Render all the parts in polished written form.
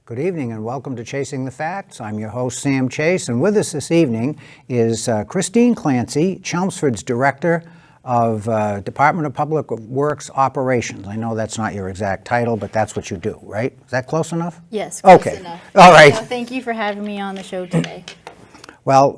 Good evening and welcome to Chasing the Facts. I'm your host, Sam Chase, and with us this evening is Christine Clancy, Chelmsford's Director of Department of Public Works Operations. I know that's not your exact title, but that's what you do, right? Is that close enough? Yes, close okay. enough. All right. So thank you for having me on the show today. Well,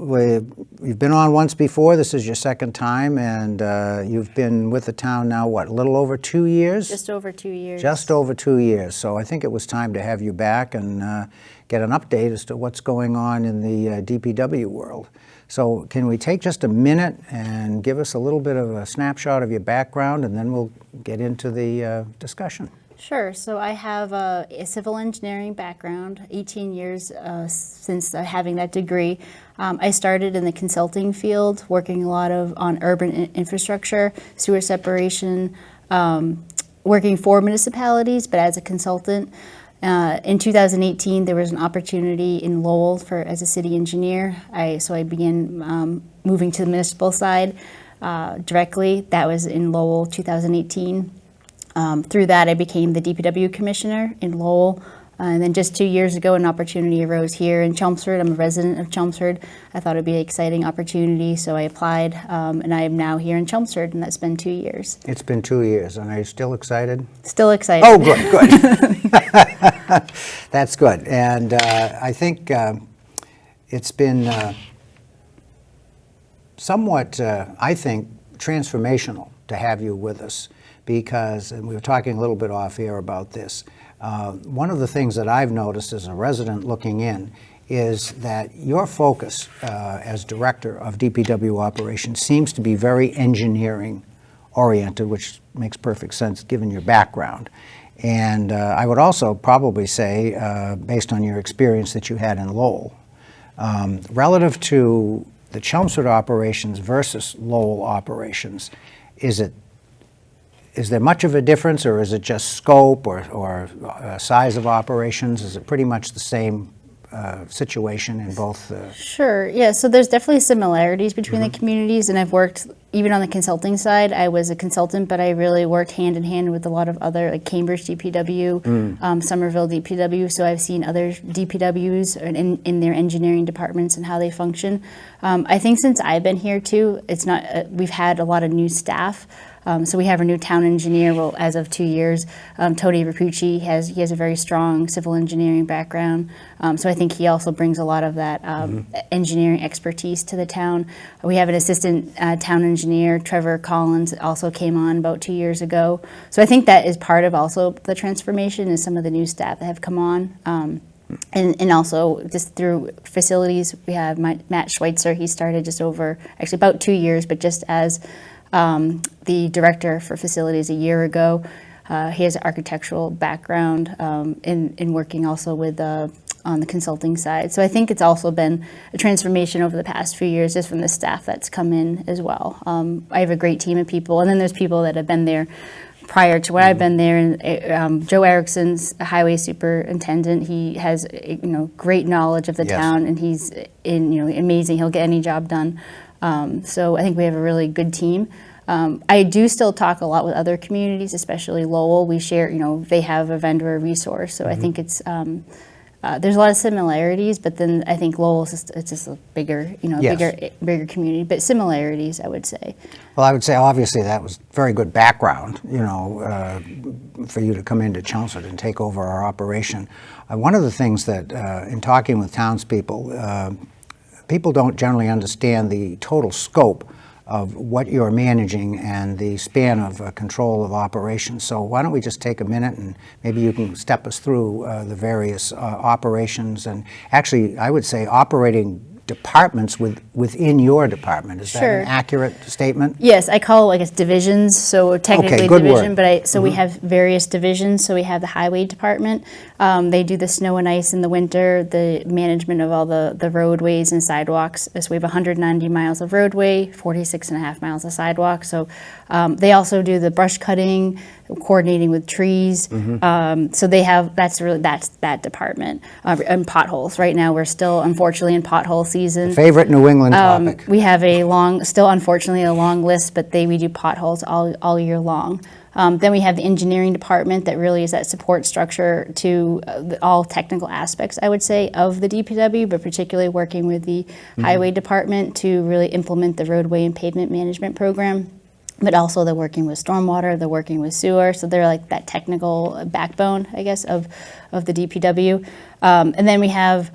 we've been on once before. This is your second time, and you've been with the town now, what, a little over 2 years? Just over 2 years. Just over 2 years. So I think it was time to have you back and get an update as to what's going on in the DPW world. So can we take just a minute and give us a little bit of a snapshot of your background, and then we'll get into the discussion. Sure. So I have a civil engineering background, 18 years since having that degree. I started in the consulting field, working a lot on urban infrastructure, sewer separation, working for municipalities, but as a consultant. In 2018, there was an opportunity in Lowell as a city engineer. So I began moving to the municipal side directly. That was in Lowell, 2018. Through that, I became the DPW commissioner in Lowell. And then just 2 years ago, an opportunity arose here in Chelmsford. I'm a resident of Chelmsford. I thought it'd be an exciting opportunity, so I applied, and I am now here in Chelmsford, and that's been 2 years. It's been 2 years, and are you still excited? Still excited. Oh, good, good. That's good. And I think it's been somewhat, I think, transformational to have you with us because, and we were talking a little bit off air about this, one of the things that I've noticed as a resident looking in is that your focus as director of DPW operations seems to be very engineering oriented, which makes perfect sense given your background. And I would also probably say, based on your experience that you had in Lowell, relative to the Chelmsford operations versus Lowell operations, is there much of a difference, or is it just scope or size of operations? Is it pretty much the same situation in both? Sure, yeah, so there's definitely similarities between the communities, and I've worked, even on the consulting side, I was a consultant, but I really worked hand in hand with a lot of other, like Cambridge DPW, Somerville DPW, so I've seen other DPWs in their engineering departments and how they function. I think since I've been here too, it's not, we've had a lot of new staff. So we have a new town engineer, well, as of 2 years. Tony Rapucci, he has a very strong civil engineering background. So I think he also brings a lot of that engineering expertise to the town. We have an assistant town engineer, Trevor Collins, also came on about 2 years ago. So I think that is part of also the transformation, is some of the new staff that have come on. And also just through facilities, we have Matt Schweitzer. He started just over, actually about 2 years, but just as the director for facilities a year ago. He has an architectural background in working also with on the consulting side. So I think it's also been a transformation over the past few years just from the staff that's come in as well. I have a great team of people, and then there's people that have been there prior to when I've been there. And Joe Erickson's a highway superintendent. He has great knowledge of the town, and he's amazing. He'll get any job done. So I think we have a really good team. I do still talk a lot with other communities, especially Lowell. We share, they have a vendor resource. So I think it's, there's a lot of similarities, but then I think Lowell it's just a bigger, bigger community, but similarities, I would say. Well, I would say obviously that was very good background, for you to come into Chelmsford and take over our operation. One of the things that, in talking with townspeople, people don't generally understand the total scope of what you're managing and the span of control of operations. So why don't we just take a minute and maybe you can step us through the various operations, and actually I would say operating departments within your department. Is that an accurate statement? Yes, I call it, divisions. So technically division, word. But we have various divisions. So we have the highway department. They do the snow and ice in the winter, the management of all the roadways and sidewalks. So we have 190 miles of roadway, 46 and a half miles of sidewalk. So they also do the brush cutting, coordinating with trees. So they have, that's that department. And potholes. Right now we're still, unfortunately, in pothole season. Favorite New England topic. We have unfortunately, a long list, but we do potholes all year long. Then we have the engineering department that really is that support structure to all technical aspects, I would say, of the DPW, but particularly working with the highway department to really implement the roadway and pavement management program. But also they're working with stormwater, they're working with sewer, so they're like that technical backbone, I guess, of the DPW. And then we have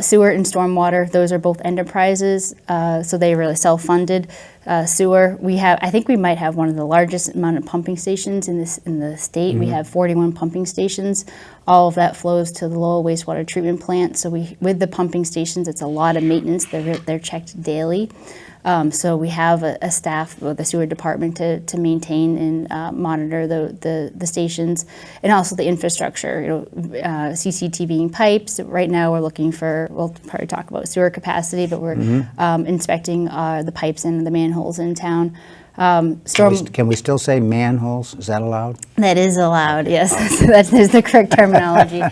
sewer and stormwater. Those are both enterprises, so they really self-funded. Sewer, I think we might have one of the largest amount of pumping stations in the state. We have 41 pumping stations. All of that flows to the Lowell wastewater treatment plant. So with the pumping stations, it's a lot of maintenance. They're checked daily. So we have a staff with the sewer department to maintain and monitor the stations, and also the infrastructure, CCTVing pipes. Right now we're looking for, we'll probably talk about sewer capacity, but we're inspecting the pipes and the manholes in town. Can we still say manholes? Is that allowed? That is allowed, yes. So that is the correct terminology.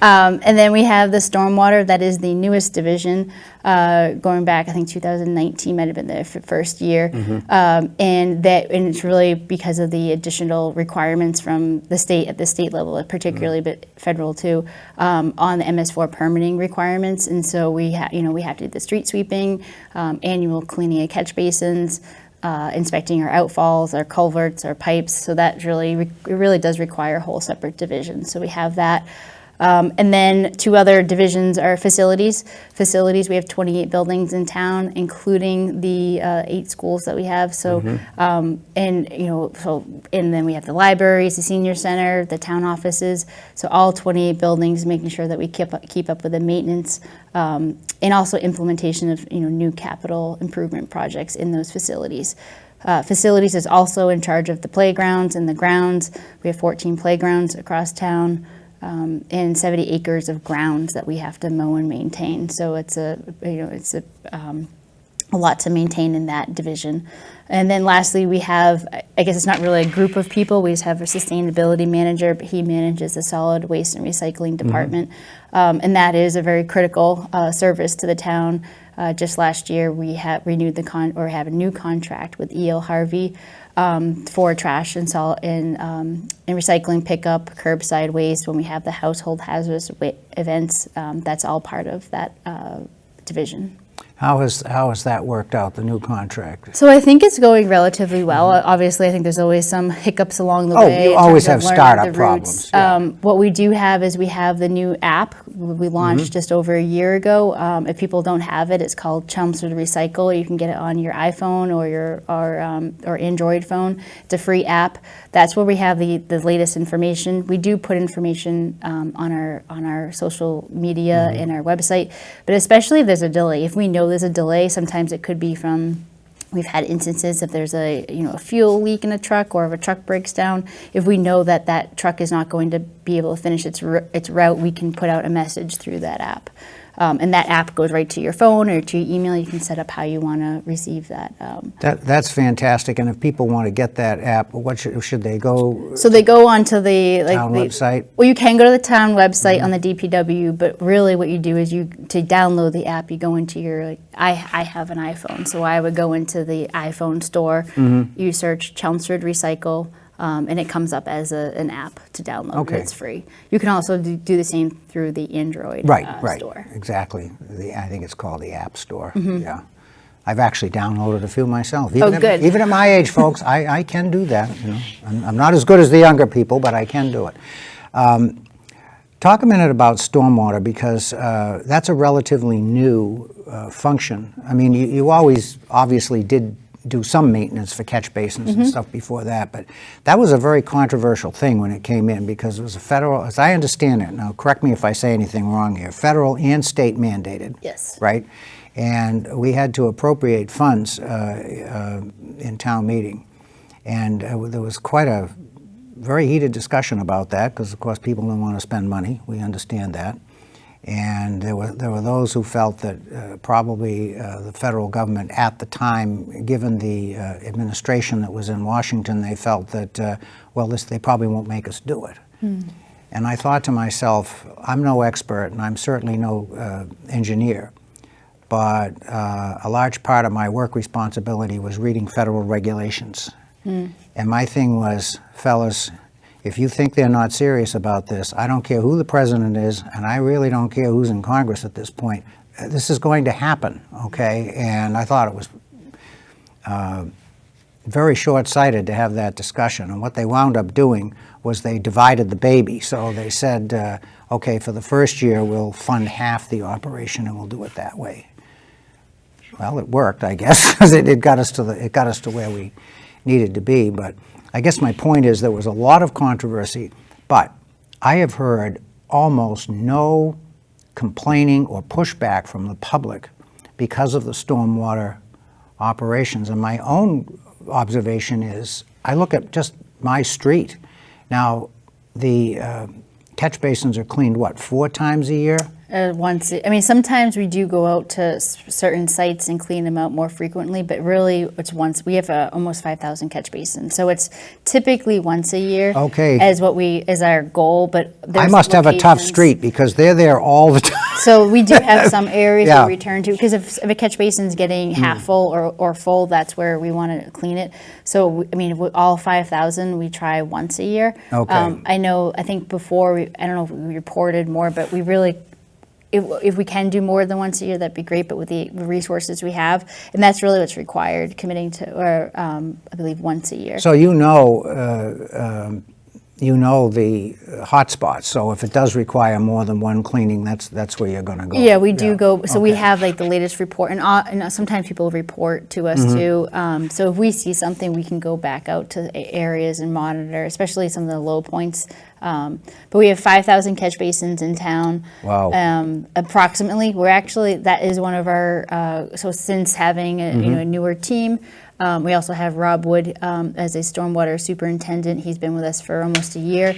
And then we have the stormwater. That is the newest division, going back, I think 2019 might have been the first year. And it's really because of the additional requirements from the state at the state level, particularly, but federal too, on the MS4 permitting requirements. And so we have to do the street sweeping, annual cleaning of catch basins, inspecting our outfalls, our culverts, our pipes. So that really does require a whole separate division. So we have that. And then two other divisions are facilities. Facilities, we have 28 buildings in town, including the 8 schools that we have. So, and then we have the libraries, the senior center, the town offices. So all 28 buildings, making sure that we keep up with the maintenance, and also implementation of new capital improvement projects in those facilities. Facilities is also in charge of the playgrounds and the grounds. We have 14 playgrounds across town. And 70 acres of grounds that we have to mow and maintain. So it's a lot to maintain in that division. And then lastly, we have, I guess it's not really a group of people, we just have a sustainability manager, but he manages the solid waste and recycling department. And that is a very critical service to the town. Just last year, we have renewed have a new contract with E.L. Harvey for trash and salt and recycling pickup, curbside waste. When we have the household hazardous events, that's all part of that division. How has that worked out, the new contract? So I think it's going relatively well. Obviously, I think there's always some hiccups along the way. You always have startup problems. Yeah. What we do have is we have the new app. We launched just over a year ago. If people don't have it, it's called Chelmsford Recycle. You can get it on your iPhone or Android phone. It's a free app. That's where we have the latest information. We do put information on our social media and our website, but especially if there's a delay. If we know there's a delay, sometimes it could be from, we've had instances if there's a fuel leak in a truck, or if a truck breaks down. If we know that truck is not going to be able to finish its route, we can put out a message through that app. And that app goes right to your phone or to your email. You can set up how you want to receive that. That's fantastic. And if people want to get that app, what should they go? So they go onto the town website? Well, you can go to the town website on the DPW, but really what you do is to download the app, you go into your, I have an iPhone, so I would go into the iPhone store, you search Chelmsford Recycle, and it comes up as an app to download. Okay. It's free. You can also do the same through the Android store. Exactly. I think it's called the App Store. Yeah. I've actually downloaded a few myself. Good. Even at my age, folks, I can do that. I'm not as good as the younger people, but I can do it. Talk a minute about stormwater, because that's a relatively new function. I mean, you always obviously did do some maintenance for catch basins and stuff before that, but that was a very controversial thing when it came in, because it was a federal, as I understand it, now correct me if I say anything wrong here, federal and state mandated. Yes. Right? And we had to appropriate funds in town meeting. And there was quite a very heated discussion about that, because of course people don't want to spend money. We understand that. And there were those who felt that probably the federal government at the time, given the administration that was in Washington, they felt that, they probably won't make us do it. And I thought to myself, I'm no expert and I'm certainly no engineer, but a large part of my work responsibility was reading federal regulations And my thing was, fellas, if you think they're not serious about this, I don't care who the president is, and I really don't care who's in Congress at this point. This is going to happen, okay? And I thought it was very short-sighted to have that discussion. And what they wound up doing was they divided the baby. So they said, okay, for the first year, we'll fund half the operation, and we'll do it that way. Well, it worked, I guess, because it got us to where we needed to be. But I guess my point is there was a lot of controversy, but I have heard almost no complaining or pushback from the public because of the stormwater operations. And my own observation is, I look at just my street. Now, the catch basins are cleaned, what, 4 times a year? Once, I mean, sometimes we do go out to certain sites and clean them out more frequently, but really it's once. We have almost 5,000 catch basins, so it's typically once a year. Okay. As our goal, but I must have a tough street because they're there all the time. So we do have some areas Yeah. we return to, because if a catch basin's getting half full or full, that's where we want to clean it. So, I mean, all 5,000, we try once a year. Okay. I think before, I don't know if we reported more, but we really, if we can do more than once a year, that'd be great, but with the resources we have, and that's really what's required, committing to, or I believe once a year. So you know the hot spots, so if it does require more than one cleaning, that's where you're going to go. Yeah, we do go, so we Okay. have like the latest report, and sometimes people report to us too. So if we see something, we can go back out to areas and monitor, especially some of the low points. But we have 5,000 catch basins in town. Wow. Approximately, that is one of our, so since having a newer team, we also have Rob Wood as a stormwater superintendent. He's been with us for almost a year.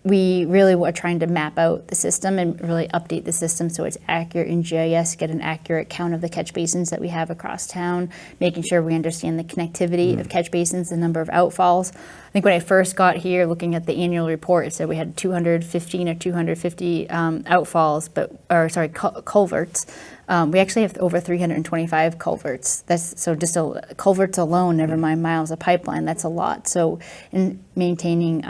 We really are trying to map out the system and really update the system so it's accurate in GIS, get an accurate count of the catch basins that we have across town, making sure we understand the connectivity of catch basins, the number of outfalls. I think when I first got here, looking at the annual report, it said we had 215 or 250 outfalls, culverts. We actually have over 325 culverts. Just culverts alone, never mind miles of pipeline, that's a lot. So in maintaining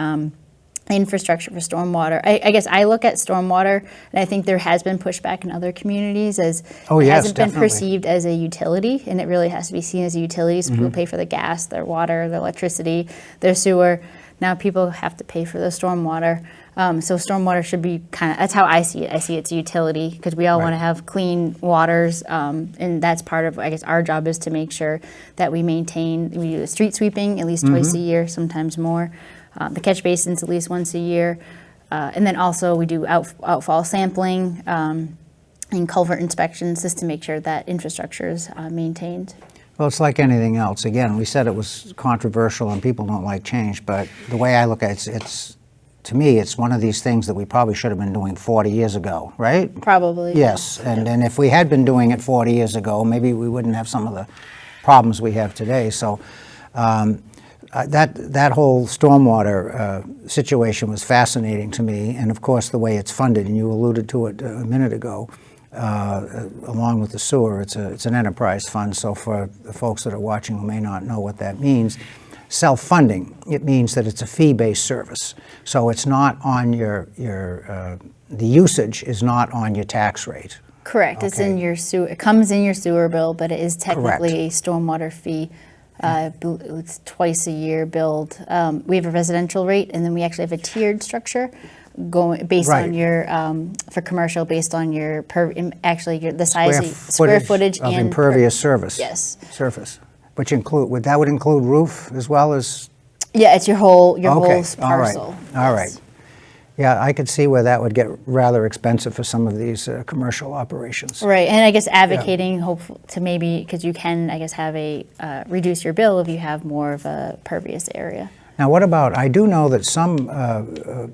infrastructure for stormwater. I guess I look at stormwater, and I think there has been pushback in other communities as Oh, it yes, hasn't been definitely. perceived as a utility, and it really has to be seen as a utility. So people pay for the gas, their water, their electricity, their sewer. Now people have to pay for the stormwater. So stormwater should be that's how I see it. I see it's a utility because we all want to have clean waters, and that's part of, I guess, our job is to make sure that we do street sweeping at least twice a year, sometimes more. The catch basins at least once a year. And then also we do outfall sampling and culvert inspections just to make sure that infrastructure is maintained. Well, it's like anything else. Again, we said it was controversial and people don't like change, but the way I look at it, to me, it's one of these things that we probably should have been doing 40 years ago, right? Probably. Yes, and if we had been doing it 40 years ago, maybe we wouldn't have some of the problems we have today. So that whole stormwater situation was fascinating to me, and of course the way it's funded, and you alluded to it a minute ago, along with the sewer, it's an enterprise fund. So for the folks that are watching who may not know what that means, self-funding, it means that it's a fee-based service. So it's not on the usage is not on your tax rate. Correct. It's in your sewer. It comes in your sewer bill, but it is technically a stormwater fee. It's twice a year billed. We have a residential rate, and then we actually have a tiered structure based on your for commercial, based on your the size square footage of and impervious surface. Yes. Surface, which would include roof as well as. Yeah, it's your whole parcel. All right. Yeah, I could see where that would get rather expensive for some of these commercial operations. Right, and I guess advocating to maybe, because you can, I guess, have reduce your bill if you have more of a pervious area. Now, what about, I do know that some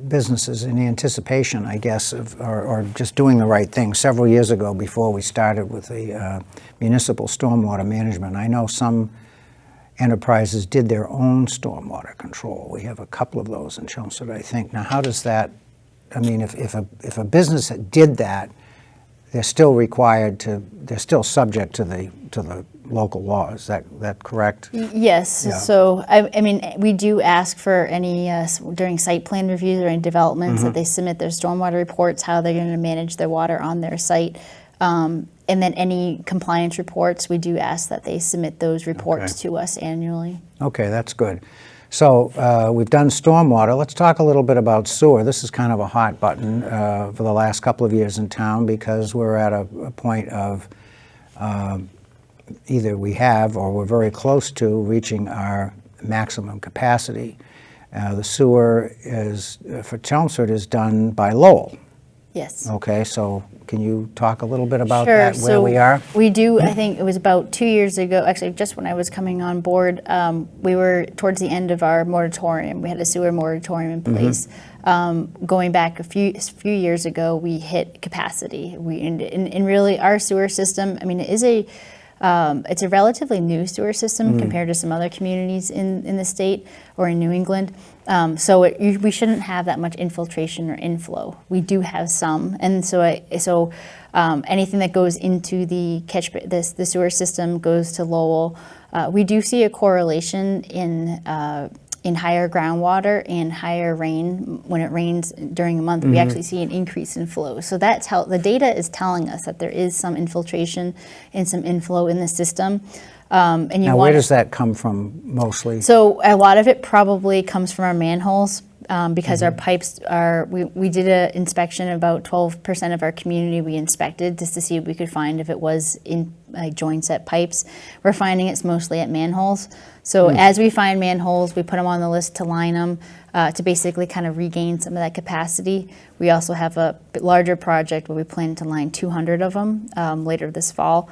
businesses, in anticipation, I guess, or just doing the right thing, several years ago before we started with the municipal stormwater management, I know some enterprises did their own stormwater control. We have a couple of those in Chelmsford, I think. Now, how does that, I mean, if a business did that, they're still required to, they're still subject to the local law. Is that correct? Yes. Yeah. So, I mean, we do ask for any, during site plan reviews or any developments, that they submit their stormwater reports, how they're going to manage their water on their site. And then any compliance reports, we do ask that they submit those reports to us annually. Okay, that's good. So we've done stormwater. Let's talk a little bit about sewer. This is kind of a hot button for the last couple of years in town because we're at a point of either we have or we're very close to reaching our maximum capacity. The sewer is, for Chelmsford, is done by Lowell. Yes. Okay, so can you talk a little bit about that, where we are? We do, I think it was about 2 years ago, actually just when I was coming on board, we were towards the end of our moratorium. We had a sewer moratorium in place. Going back a few years ago, we hit capacity. And really our sewer system, I mean, it is it's a relatively new sewer system compared to some other communities in the state or in New England. So we shouldn't have that much infiltration or inflow. We do have some, and so anything that goes into the the sewer system goes to Lowell. We do see a correlation in higher groundwater and higher rain. When it rains during a month, we actually see an increase in flow. So that's how the data is telling us that there is some infiltration and some inflow in the system. Now, where does that come from mostly? So a lot of it probably comes from our manholes because our pipes are, we did an inspection, about 12% of our community we inspected just to see if we could find if it was in join set pipes. We're finding it's mostly at manholes. So as we find manholes, we put them on the list to line them to basically kind of regain some of that capacity. We also have a larger project where we plan to line 200 of them later this fall.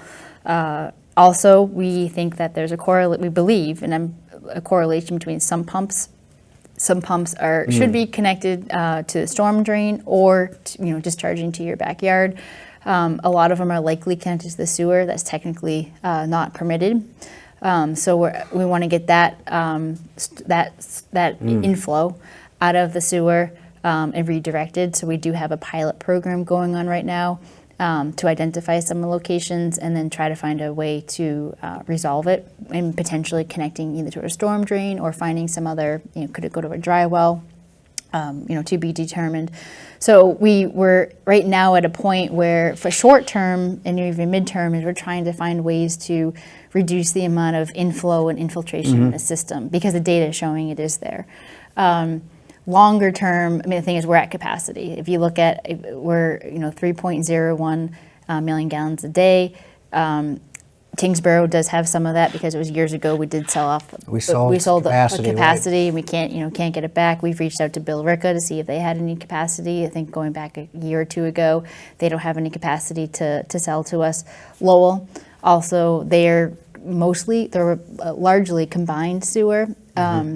Also, we think that there's we believe, and a correlation between some pumps. Some pumps should be connected to the storm drain or discharging to your backyard. A lot of them are likely connected to the sewer. That's technically not permitted. So we want to get that inflow out of the sewer and redirected. So we do have a pilot program going on right now to identify some locations and then try to find a way to resolve it, and potentially connecting either to a storm drain or finding some other, could it go to a dry well, to be determined. So we're right now at a point where for short term and even midterm is we're trying to find ways to reduce the amount of inflow and infiltration in the system because the data is showing it is there. Longer term, I mean, the thing is we're at capacity. If you look at, we're 3.01 million gallons a day. Tingsboro does have some of that because it was years ago we did sell off. We sold the capacity, right. And we can't get it back. We've reached out to Bill Ricca to see if they had any capacity. I think going back a year or two ago, they don't have any capacity to sell to us. Lowell, also, they're largely combined sewer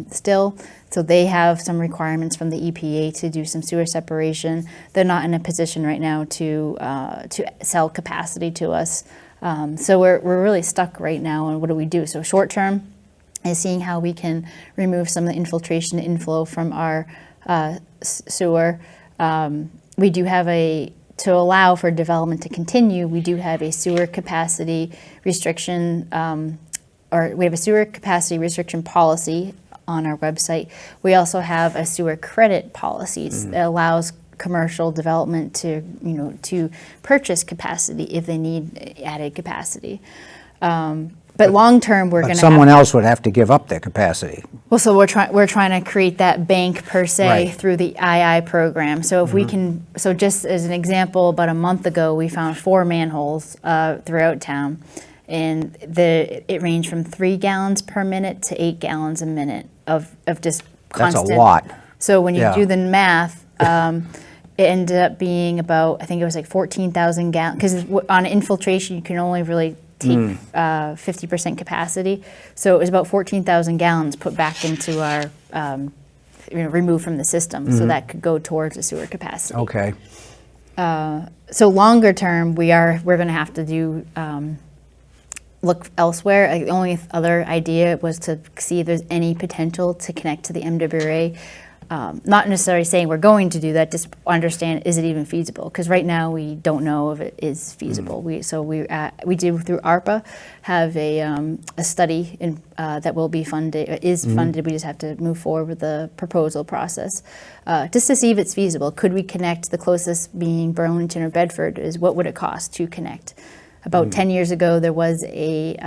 still. So they have some requirements from the EPA to do some sewer separation. They're not in a position right now to sell capacity to us. So we're really stuck right now on what do we do. So short term is seeing how we can remove some of the infiltration inflow from our sewer. We do have to allow for development to continue, we do have a sewer capacity restriction, or we have a sewer capacity restriction policy on our website. We also have a sewer credit policies that allows commercial development to purchase capacity if they need added capacity. But long term, we're going to. Someone else would have to give up their capacity. Well, so we're trying to create that bank per se Right. through the II program. So if we can, so just as an example, about a month ago, we found 4 manholes throughout town, and it ranged from 3 gallons per minute to 8 gallons a minute of just constant. That's a lot. So when you Yeah. do the math, it ended up being about, I think it was like 14,000 gallons, because on infiltration, you can only really take 50% capacity. So it was about 14,000 gallons put back into our, removed from the system. So that could go towards the sewer capacity. Okay. So longer term, we're going to have to do, look elsewhere. The only other idea was to see if there's any potential to connect to the MWRA. not necessarily saying we're going to do that, just understand, is it even feasible? Because right now we don't know if it is feasible. We do through ARPA have a study that will be funded, is funded. We just have to move forward with the proposal process just to see if it's feasible. Could we connect? The closest being Burlington or Bedford is what would it cost to connect? About 10 years ago, there was a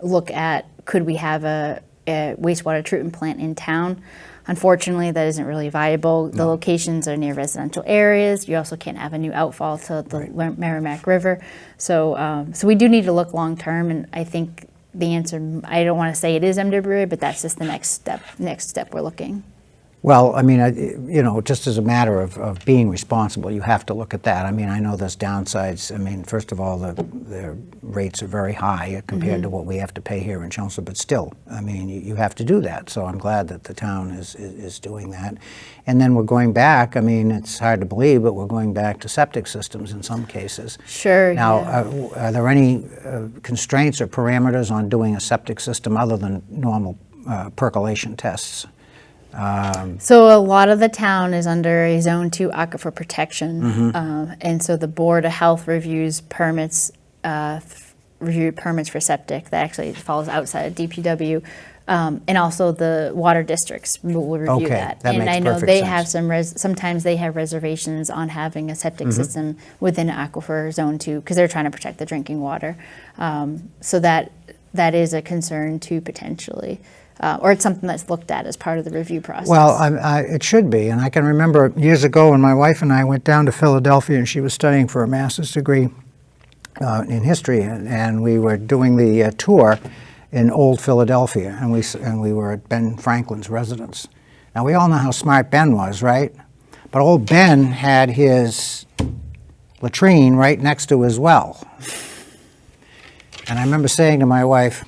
look at could we have a wastewater treatment plant in town. Unfortunately, that isn't really viable. The locations are near residential areas. You also can't have a new outfall to the Merrimack River. So we do need to look long term, and I think the answer, I don't want to say it is MWA, but that's just the next step we're looking. Well, I mean, just as a matter of being responsible, you have to look at that. I mean, I know there's downsides. I mean, first of all, the rates are very high compared to what we have to pay here in Chelmsford, but still, I mean, you have to do that. So I'm glad that the town is doing that. And then we're going back, I mean, it's hard to believe, but we're going back to septic systems in some cases. Sure. Now, are there any constraints or parameters on doing a septic system other than normal percolation tests? So a lot of the town is under a Zone 2 aquifer protection, and so the Board of Health reviews permits, for septic that actually falls outside of DPW, and also the water districts will review that. That and makes I know perfect they sense. have sometimes they have reservations on having a septic system within aquifer Zone 2 because they're trying to protect the drinking water. So that is a concern too potentially. Or it's something that's looked at as part of the review process. Well, it should be. And I can remember years ago when my wife and I went down to Philadelphia and she was studying for a master's degree in history. And we were doing the tour in old Philadelphia. And we were at Ben Franklin's residence. Now, we all know how smart Ben was, right? But old Ben had his latrine right next to his well. And I remember saying to my wife,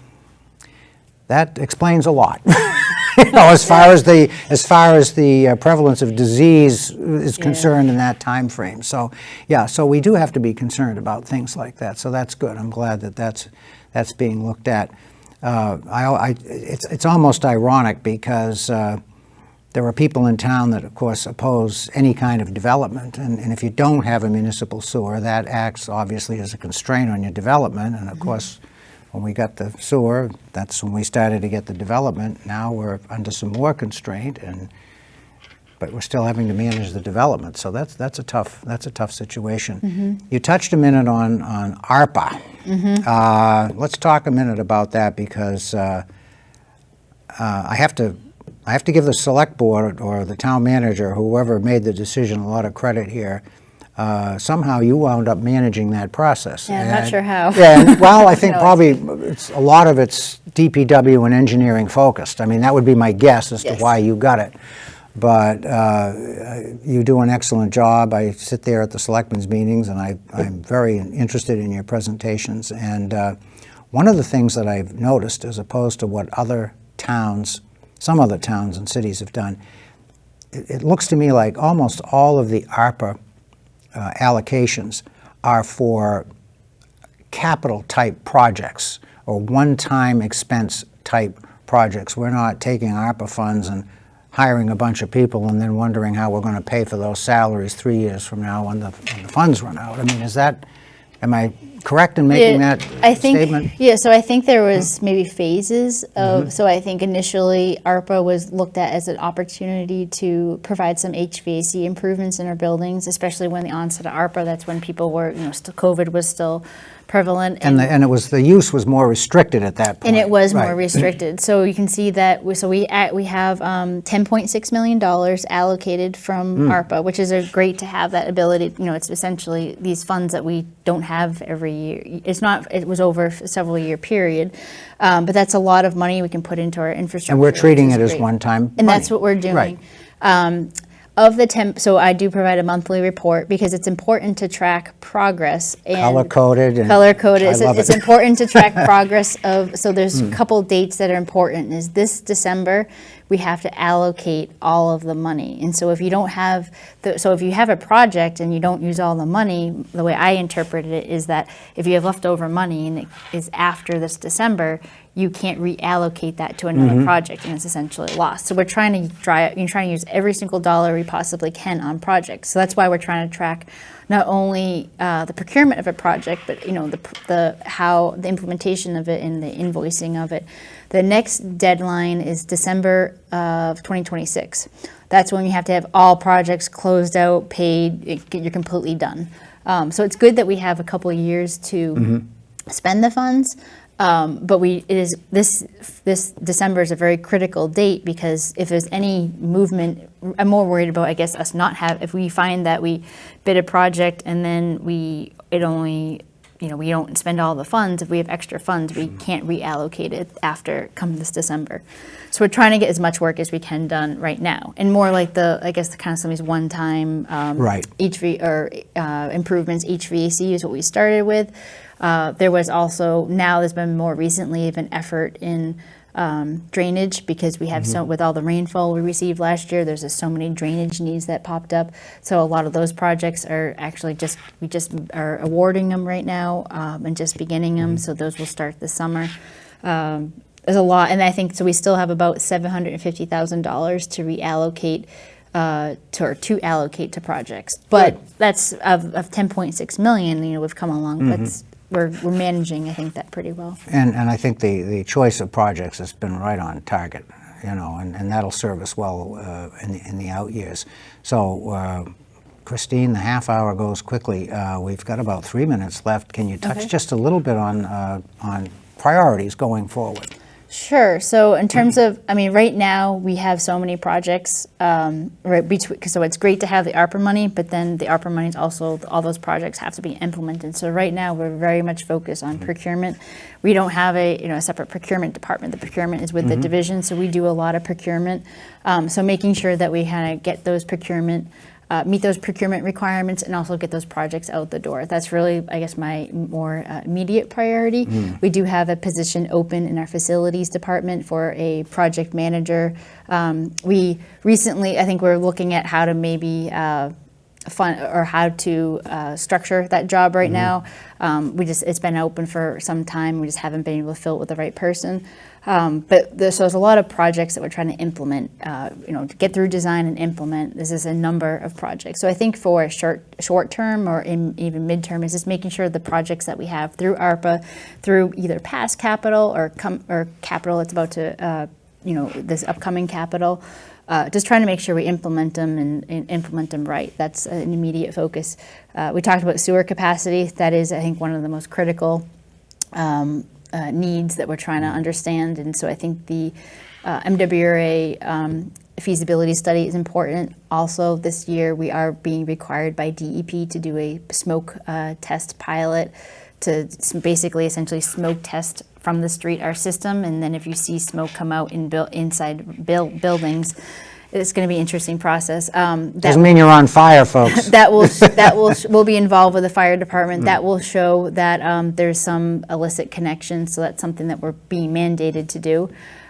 that explains a lot, as far as the prevalence of disease is concerned in that time frame. So, so we do have to be concerned about things like that. So that's good. I'm glad that that's being looked at. It's almost ironic because there are people in town that, of course, oppose any kind of development, and if you don't have a municipal sewer, that acts obviously as a constraint on your development, and of course. When we got the sewer, that's when we started to get the development. Now we're under some more constraint, but we're still having to manage the development. So that's a tough situation. You touched a minute on ARPA. Let's talk a minute about that because I have to give the select board or the town manager, whoever made the decision, a lot of credit here. Somehow you wound up managing that process. Yeah, I'm not sure how. Well, I think probably a lot of it's DPW and engineering focused. I mean, that would be my guess as to why you got it. But you do an excellent job. I sit there at the selectmen's meetings, and I'm very interested in your presentations. And one of the things that I've noticed, as opposed to what some other towns and cities have done, it looks to me like almost all of the ARPA allocations are for capital type projects or one-time expense type projects. We're not taking ARPA funds and hiring a bunch of people and then wondering how we're going to pay for those salaries 3 years from now when the funds run out. I mean, am I correct in making that statement? Yeah, so I think there was maybe phases of, so I think initially ARPA was looked at as an opportunity to provide some HVAC improvements in our buildings, especially when the onset of ARPA, that's when people were, COVID was still prevalent. And the use was more restricted at that point. And it was more restricted. So you can see that we have $10.6 million allocated from ARPA, which is great to have that ability. It's essentially these funds that we don't have every year. It was over a several year period, but that's a lot of money we can put into our infrastructure. And we're treating it as one-time money. And that's what we're doing. Right. So I do provide a monthly report because it's important to track progress. And color-coded. It's important to track progress so there's a couple dates that are important. Is this December, we have to allocate all of the money. And so if you don't have, if you have a project and you don't use all the money, the way I interpreted it is that if you have leftover money and it is after this December, you can't reallocate that to another project, and it's essentially lost. So we're trying to use every single dollar we possibly can on projects. So that's why we're trying to track not only the procurement of a project, but how the implementation of it and the invoicing of it. The next deadline is December of 2026. That's when you have to have all projects closed out, paid. You're completely done. So it's good that we have a couple of years to spend the funds. But this December is a very critical date, because if there's any movement, I'm more worried about, I guess, us not if we find that we bid a project and then we don't spend all the funds. If we have extra funds, we can't reallocate it after come this December. So we're trying to get as much work as we can done right now, and more like some of these one-time improvements. HVAC is what we started with. There's been more recently of an effort in drainage, because we have with all the rainfall we received last year, there's just so many drainage needs that popped up. So a lot of those projects are actually we just are awarding them right now, and just beginning them. So those will start this summer. There's a lot, and I think so. We still have about $750,000 to reallocate. To allocate to projects, but that's of 10.6 million. We've come along. We're managing, I think, that pretty well. And I think the choice of projects has been right on target, and that'll serve us well in the out years. So, Christine, the half hour goes quickly. We've got about 3 minutes left. Can you touch just a little bit on priorities going forward? Sure. So in terms of, right now we have so many projects, so it's great to have the ARPA money, but then the ARPA money is also, all those projects have to be implemented. So right now we're very much focused on procurement. We don't have a separate procurement department. The procurement is with the division, so we do a lot of procurement. So making sure that we kind of get those meet those procurement requirements, and also get those projects out the door. That's really, I guess, my more immediate priority. We do have a position open in our facilities department for a project manager. We recently, I think we're looking at how to maybe fund or how to structure that job right now. It's been open for some time. We just haven't been able to fill it with the right person. So there's a lot of projects that we're trying to implement, to get through design and implement. This is a number of projects. So I think for a short term or even midterm is just making sure the projects that we have through ARPA, through either past capital or capital that's about to, this upcoming capital, just trying to make sure we implement them and implement them right. That's an immediate focus. We talked about sewer capacity. That is, I think, one of the most critical needs that we're trying to understand. And so I think the MWRA feasibility study is important. Also, this year we are being required by DEP to do a smoke test pilot to basically essentially smoke test from the street our system, and then if you see smoke come out inside buildings, it's going to be an interesting process. Doesn't mean you're on fire, folks. That will be involved with the fire department. That will show that there's some illicit connection. So that's something that we're being mandated to do.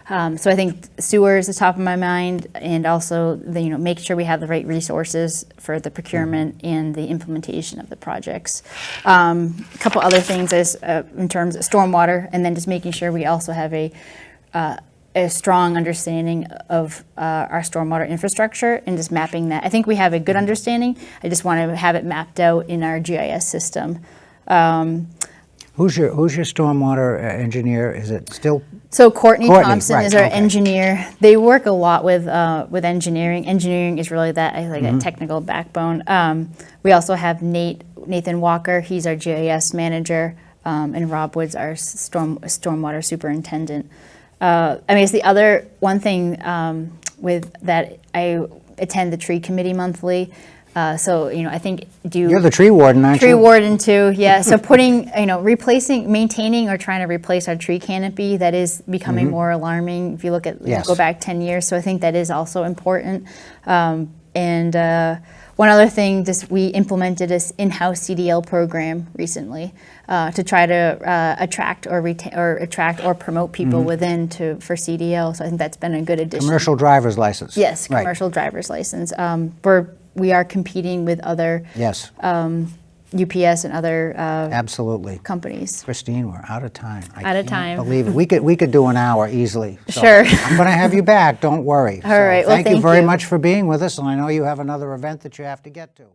So I think sewer is the top of my mind, and also make sure we have the right resources for the procurement and the implementation of the projects. A couple other things is in terms of stormwater, and then just making sure we also have a strong understanding of our stormwater infrastructure and just mapping that. I think we have a good understanding. I just want to have it mapped out in our GIS system. Who's your stormwater engineer? Is it still? So Courtney Thompson right, is our engineer. They work a lot with engineering. Engineering is really that technical backbone. We also have Nathan Walker. He's our GIS manager, and Rob Woods, our stormwater superintendent. It's the other one thing with that I attend the tree committee monthly. I think You're the tree warden, aren't you? Tree warden too, yeah. So maintaining or trying to replace our tree canopy, that is becoming more alarming if you look at, go back 10 years. So I think that is also important. One other thing, we implemented this in-house CDL program recently to try to attract or promote people within for CDL. So I think that's been a good addition. Commercial driver's license. Yes, commercial driver's license. We are competing with other UPS and other Absolutely. companies. Christine, we're out of time. I Out of can't time. believe it. We could do an hour easily. So Sure. I'm going to have you back. Don't worry. All right. Well, Thank you thank very you. much for being with us, and I know you have another event that you have to get to.